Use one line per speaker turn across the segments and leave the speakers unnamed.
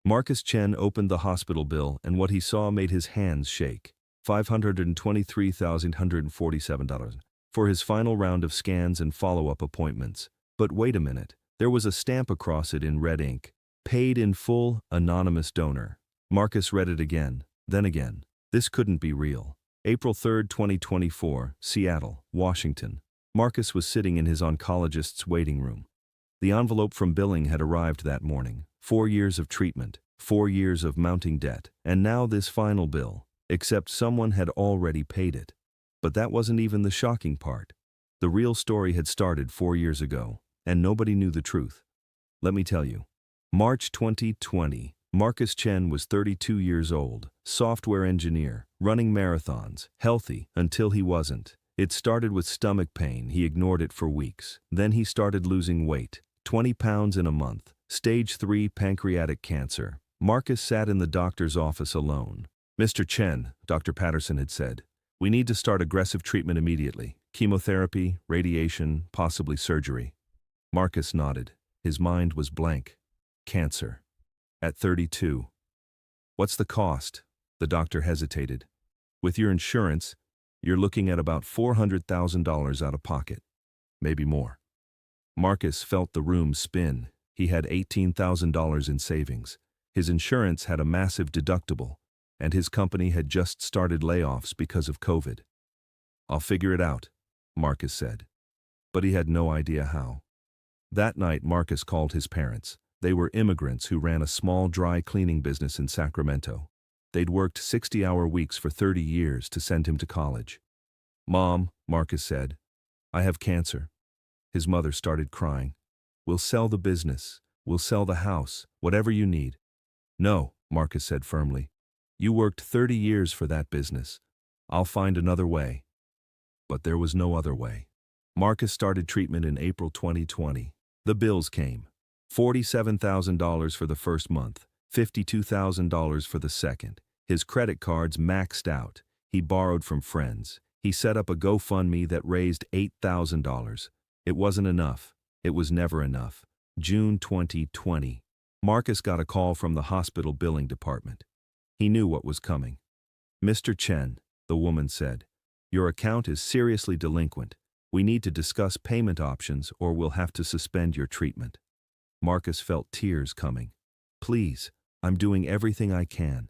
Marcus Chen opened the hospital bill, and what he saw made his hands shake. $523,147 for his final round of scans and follow-up appointments. But wait a minute, there was a stamp across it in red ink. Paid in full, anonymous donor. Marcus read it again, then again. This couldn't be real. April 3, 2024, Seattle, Washington. Marcus was sitting in his oncologist's waiting room. The envelope from billing had arrived that morning. 4 years of treatment, 4 years of mounting debt, and now this final bill, except someone had already paid it. But that wasn't even the shocking part. The real story had started 4 years ago, and nobody knew the truth. Let me tell you. March 2020, Marcus Chen was 32 years old, software engineer, running marathons, healthy until he wasn't. It started with stomach pain. He ignored it for weeks. Then he started losing weight, 20 pounds in a month. Stage 3 pancreatic cancer. Marcus sat in the doctor's office alone. "Mr. Chen," Dr. Patterson had said, "we need to start aggressive treatment immediately. Chemotherapy, radiation, possibly surgery." Marcus nodded. His mind was blank. Cancer. At 32. "What's the cost?" The doctor hesitated. "With your insurance, you're looking at about $400,000 out of pocket. Maybe more." Marcus felt the room spin. He had $18,000 in savings. His insurance had a massive deductible, and his company had just started layoffs because of COVID. "I'll figure it out," Marcus said. But he had no idea how. That night, Marcus called his parents. They were immigrants who ran a small dry cleaning business in Sacramento. They'd worked 60-hour weeks for 30 years to send him to college. "Mom," Marcus said, "I have cancer." His mother started crying. "We'll sell the business. We'll sell the house. Whatever you need." "No," Marcus said firmly. "You worked 30 years for that business. I'll find another way." But there was no other way. Marcus started treatment in April 2020. The bills came. $47,000 for the first month, $52,000 for the second. His credit cards maxed out. He borrowed from friends. He set up a GoFundMe that raised $8,000. It wasn't enough. It was never enough. June 2020. Marcus got a call from the hospital billing department. He knew what was coming. "Mr. Chen," the woman said, "your account is seriously delinquent. We need to discuss payment options or we'll have to suspend your treatment." Marcus felt tears coming. "Please, I'm doing everything I can.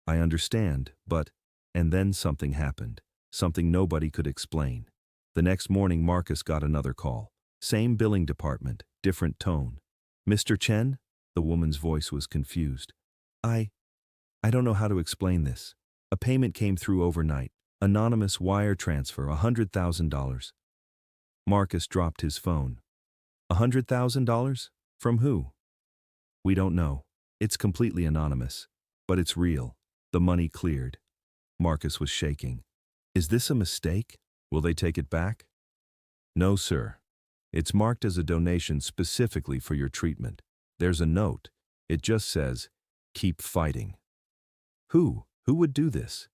I understand, but..." And then something happened. Something nobody could explain. The next morning, Marcus got another call. Same billing department, different tone. "Mr. Chen?" The woman's voice was confused. I don't know how to explain this. A payment came through overnight. Anonymous wire transfer, $100,000. Marcus dropped his phone. $100,000? From who? "We don't know. It's completely anonymous. But it's real. The money cleared." Marcus was shaking. "Is this a mistake? Will they take it back?" "No, sir. It's marked as a donation specifically for your treatment. There's a note. It just says, 'Keep fighting.'" Who would do this?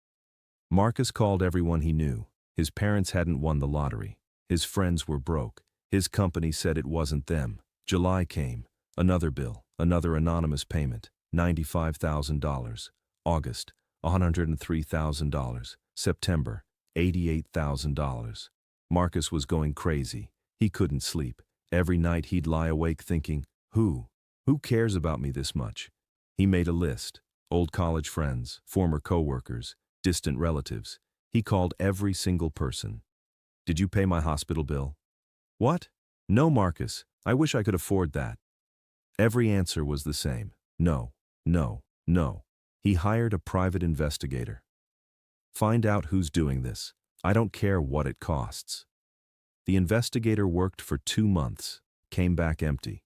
Marcus called everyone he knew. His parents hadn't won the lottery. His friends were broke. His company said it wasn't them. July came. Another bill, another anonymous payment, $95,000. August, $103,000. September, $88,000. Marcus was going crazy. He couldn't sleep. Every night he'd lie awake thinking, Who cares about me this much? He made a list. Old college friends, former co-workers, distant relatives. He called every single person. "Did you pay my hospital bill?" "What? No, Marcus. I wish I could afford that." Every answer was the same. No, no, no. He hired a private investigator. "Find out who's doing this. I don't care what it costs." The investigator worked for 2 months, came back empty.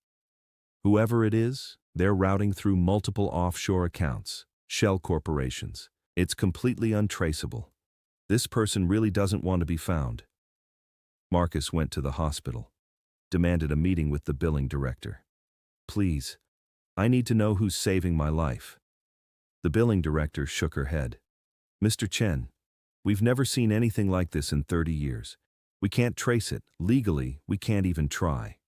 "Whoever it is, they're routing through multiple offshore accounts, shell corporations. It's completely untraceable. This person really doesn't want to be found." Marcus went to the hospital, demanded a meeting with the billing director. "Please, I need to know who's saving my life." The billing director shook her head. "Mr. Chen, we've never seen anything like this in 30 years. We can't trace it. Legally, we can't even try."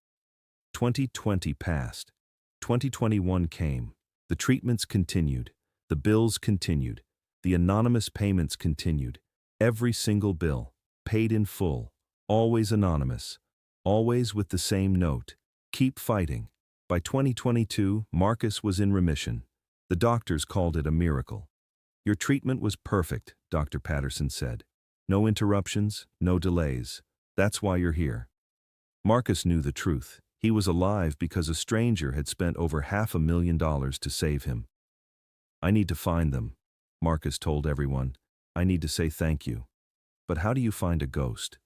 2020 passed. 2021 came. The treatments continued. The bills continued. The anonymous payments continued. Every single bill, paid in full, always anonymous, always with the same note: keep fighting. By 2022, Marcus was in remission. The doctors called it a miracle. Your treatment was perfect, Dr. Patterson said. No interruptions, no delays. That's why you're here. Marcus knew the truth. He was alive because a stranger had spent over $500,000 to save him. I need to find them, Marcus told everyone. I need to say thank you. But how do you find a ghost?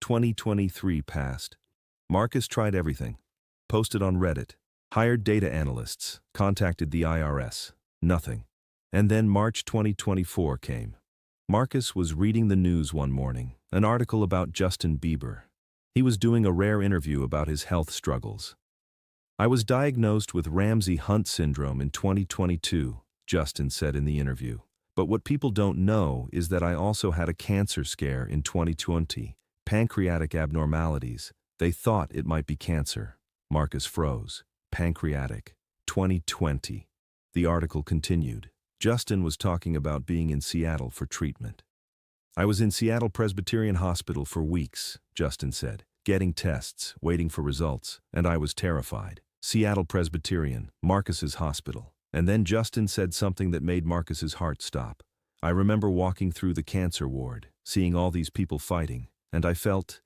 2023 passed. Marcus tried everything. Posted on Reddit. Hired data analysts. Contacted the IRS. Nothing. And then March 2024 came. Marcus was reading the news one morning, an article about Justin Bieber. He was doing a rare interview about his health struggles. I was diagnosed with Ramsay-Hunt syndrome in 2022, Justin said in the interview. But what people don't know is that I also had a cancer scare in 2020, pancreatic abnormalities. They thought it might be cancer. Marcus froze. Pancreatic. 2020. The article continued. Justin was talking about being in Seattle for treatment. I was in Seattle Presbyterian Hospital for weeks, Justin said, getting tests, waiting for results, and I was terrified. Seattle Presbyterian, Marcus's hospital. And then Justin said something that made Marcus's heart stop. I remember walking through the cancer ward, seeing all these people fighting, and I felt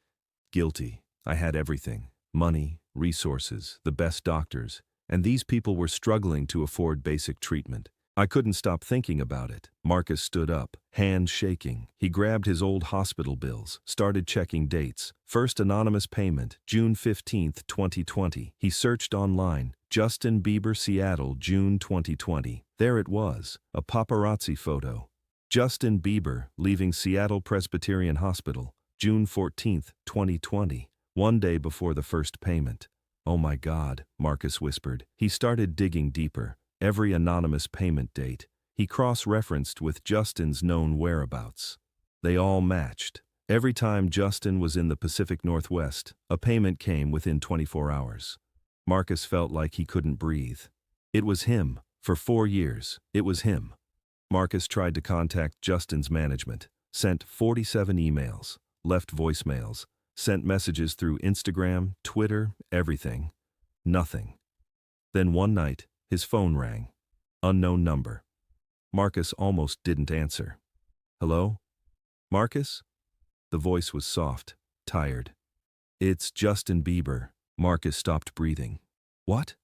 guilty. I had everything: money, resources, the best doctors, and these people were struggling to afford basic treatment. I couldn't stop thinking about it. Marcus stood up, hands shaking. He grabbed his old hospital bills, started checking dates. First anonymous payment, June 15, 2020. He searched online, Justin Bieber, Seattle, June 2020. There it was, a paparazzi photo. Justin Bieber, leaving Seattle Presbyterian Hospital, June 14, 2020. One day before the first payment. Oh my God, Marcus whispered. He started digging deeper. Every anonymous payment date, he cross-referenced with Justin's known whereabouts. They all matched. Every time Justin was in the Pacific Northwest, a payment came within 24 hours. Marcus felt like he couldn't breathe. It was him. For 4 years, it was him. Marcus tried to contact Justin's management, sent 47 emails, left voicemails, sent messages through Instagram, Twitter, everything. Nothing. Then one night, his phone rang. Unknown number. Marcus almost didn't answer. Hello? Marcus? The voice was soft, tired. It's Justin Bieber. Marcus stopped breathing. What?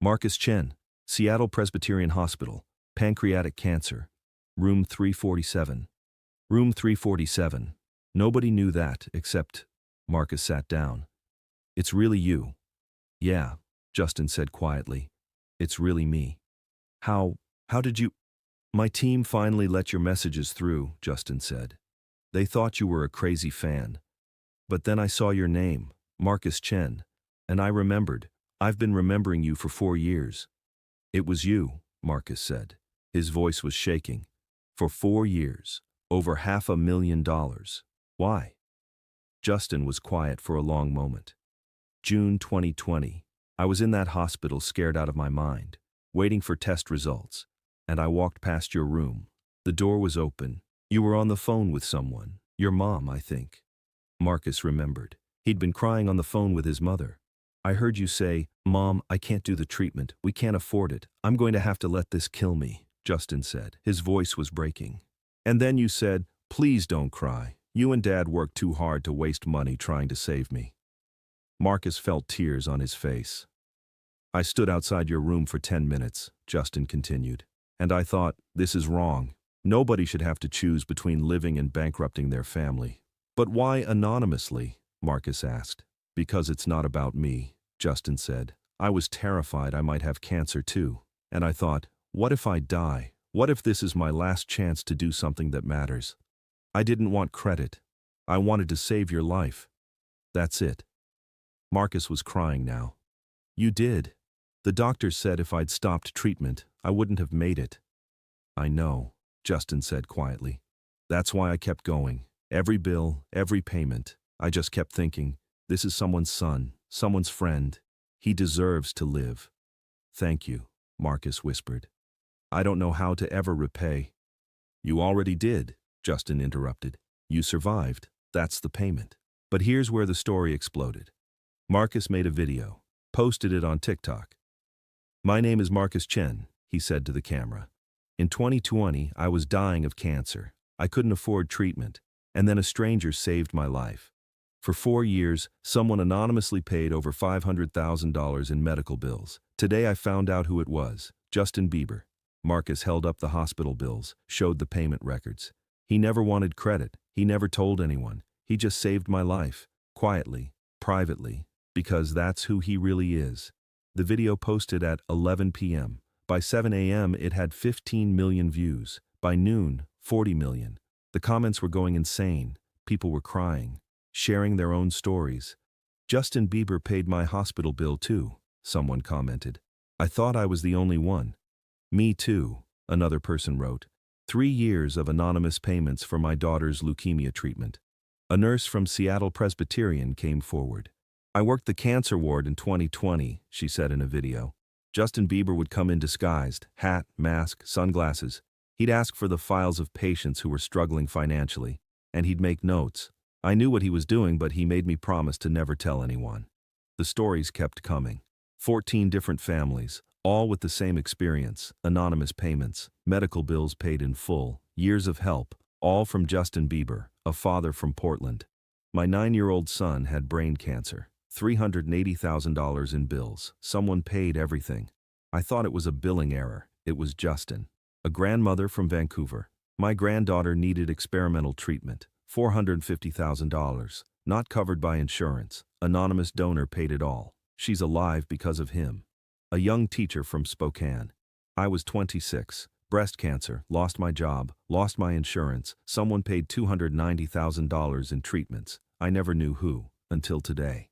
Marcus Chen, Seattle Presbyterian Hospital, pancreatic cancer. Room 347. Room 347. Nobody knew that except... Marcus sat down. It's really you. Yeah, Justin said quietly. It's really me. How did you... My team finally let your messages through, Justin said. They thought you were a crazy fan. But then I saw your name, Marcus Chen, and I remembered. I've been remembering you for 4 years. It was you, Marcus said. His voice was shaking. For 4 years, over $500,000. Why? Justin was quiet for a long moment. June 2020. I was in that hospital scared out of my mind, waiting for test results, and I walked past your room. The door was open. You were on the phone with someone. Your mom, I think. Marcus remembered. He'd been crying on the phone with his mother. I heard you say, Mom, I can't do the treatment. We can't afford it. I'm going to have to let this kill me, Justin said. His voice was breaking. And then you said, please don't cry. You and Dad worked too hard to waste money trying to save me. Marcus felt tears on his face. I stood outside your room for 10 minutes, Justin continued, and I thought, this is wrong. Nobody should have to choose between living and bankrupting their family. But why anonymously? Marcus asked. Because it's not about me, Justin said. I was terrified I might have cancer too. And I thought, what if I die? What if this is my last chance to do something that matters? I didn't want credit. I wanted to save your life. That's it. Marcus was crying now. You did. The doctors said if I'd stopped treatment, I wouldn't have made it. I know, Justin said quietly. That's why I kept going. Every bill, every payment. I just kept thinking, this is someone's son, someone's friend. He deserves to live. Thank you, Marcus whispered. I don't know how to ever repay. You already did, Justin interrupted. You survived. That's the payment. But here's where the story exploded. Marcus made a video, posted it on TikTok. My name is Marcus Chen, he said to the camera. In 2020, I was dying of cancer. I couldn't afford treatment, and then a stranger saved my life. For 4 years, someone anonymously paid over $500,000 in medical bills. Today I found out who it was, Justin Bieber. Marcus held up the hospital bills, showed the payment records. He never wanted credit. He never told anyone. He just saved my life, quietly, privately, because that's who he really is. The video posted at 11 p.m. By 7 a.m. it had 15 million views. By noon, 40 million. The comments were going insane. People were crying, sharing their own stories. Justin Bieber paid my hospital bill too, someone commented. I thought I was the only one. Me too, another person wrote. 3 years of anonymous payments for my daughter's leukemia treatment. A nurse from Seattle Presbyterian came forward. I worked the cancer ward in 2020, she said in a video. Justin Bieber would come in disguised, hat, mask, sunglasses. He'd ask for the files of patients who were struggling financially, and he'd make notes. I knew what he was doing, but he made me promise to never tell anyone. The stories kept coming. 14 different families, all with the same experience, anonymous payments, medical bills paid in full, years of help, all from Justin Bieber, a father from Portland. My 9-year-old son had brain cancer, $380,000 in bills. Someone paid everything. I thought it was a billing error. It was Justin. A grandmother from Vancouver. My granddaughter needed experimental treatment, $450,000, not covered by insurance. Anonymous donor paid it all. She's alive because of him. A young teacher from Spokane. I was 26, breast cancer, lost my job, lost my insurance. Someone paid $290,000 in treatments. I never knew who, until today.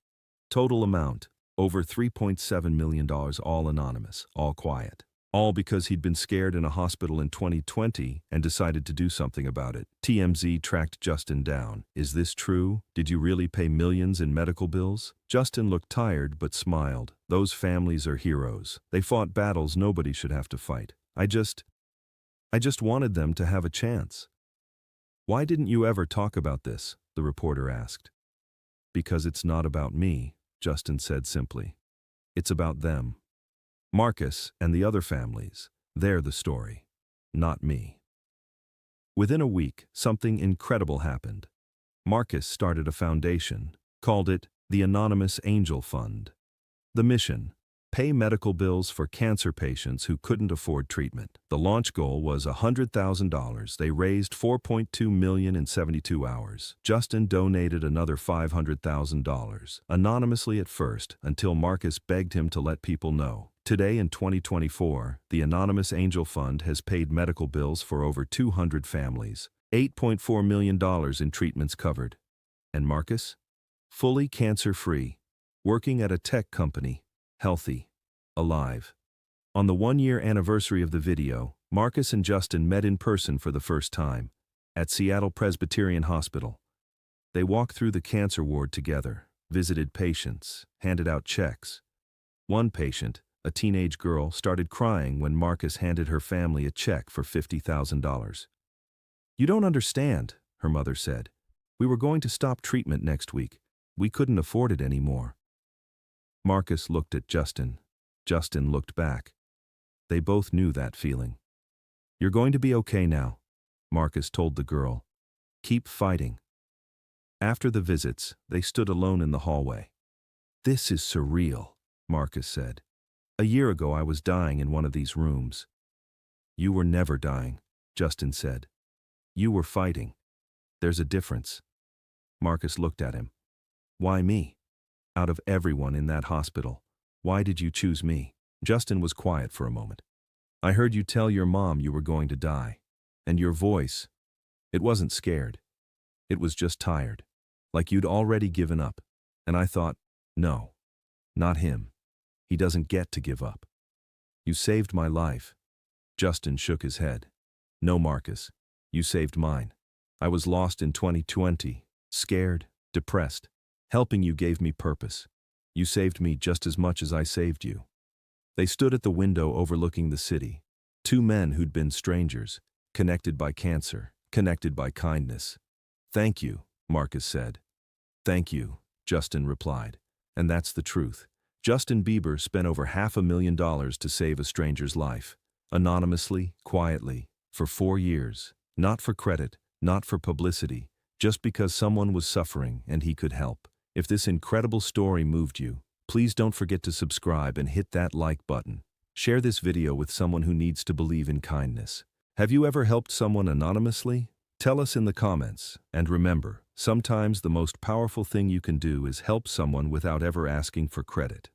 Total amount, over $3.7 million, all anonymous, all quiet. All because he'd been scared in a hospital in 2020 and decided to do something about it. TMZ tracked Justin down. Is this true? Did you really pay millions in medical bills? Justin looked tired but smiled. Those families are heroes. They fought battles nobody should have to fight. I just wanted them to have a chance. Why didn't you ever talk about this? The reporter asked. Because it's not about me, Justin said simply. It's about them. Marcus and the other families, they're the story, not me. Within a week, something incredible happened. Marcus started a foundation, called it the Anonymous Angel Fund. The mission: pay medical bills for cancer patients who couldn't afford treatment. The launch goal was $100,000. They raised $4.2 million in 72 hours. Justin donated another $500,000, anonymously at first, until Marcus begged him to let people know. Today in 2024, the Anonymous Angel Fund has paid medical bills for over 200 families, $8.4 million in treatments covered. And Marcus? Fully cancer-free, working at a tech company, healthy, alive. On the 1-year anniversary of the video, Marcus and Justin met in person for the first time, at Seattle Presbyterian Hospital. They walked through the cancer ward together, visited patients, handed out checks. One patient, a teenage girl, started crying when Marcus handed her family a check for $50,000. You don't understand, her mother said. We were going to stop treatment next week. We couldn't afford it anymore. Marcus looked at Justin. Justin looked back. They both knew that feeling. You're going to be okay now, Marcus told the girl. Keep fighting. After the visits, they stood alone in the hallway. This is surreal, Marcus said. A year ago I was dying in one of these rooms. You were never dying, Justin said. You were fighting. There's a difference. Marcus looked at him. Why me? Out of everyone in that hospital, why did you choose me? Justin was quiet for a moment. I heard you tell your mom you were going to die. And your voice, it wasn't scared. It was just tired. Like you'd already given up. And I thought, no, not him. He doesn't get to give up. You saved my life. Justin shook his head. No, Marcus, you saved mine. I was lost in 2020, scared, depressed. Helping you gave me purpose. You saved me just as much as I saved you. They stood at the window overlooking the city. Two men who'd been strangers, connected by cancer, connected by kindness. "Thank you," Marcus said. "Thank you," Justin replied. And that's the truth. Justin Bieber spent over $500,000 to save a stranger's life. Anonymously, quietly, for 4 years. Not for credit, not for publicity, just because someone was suffering and he could help. If this incredible story moved you, please don't forget to subscribe and hit that like button. Share this video with someone who needs to believe in kindness. Have you ever helped someone anonymously? Tell us in the comments. And remember, sometimes the most powerful thing you can do is help someone without ever asking for credit.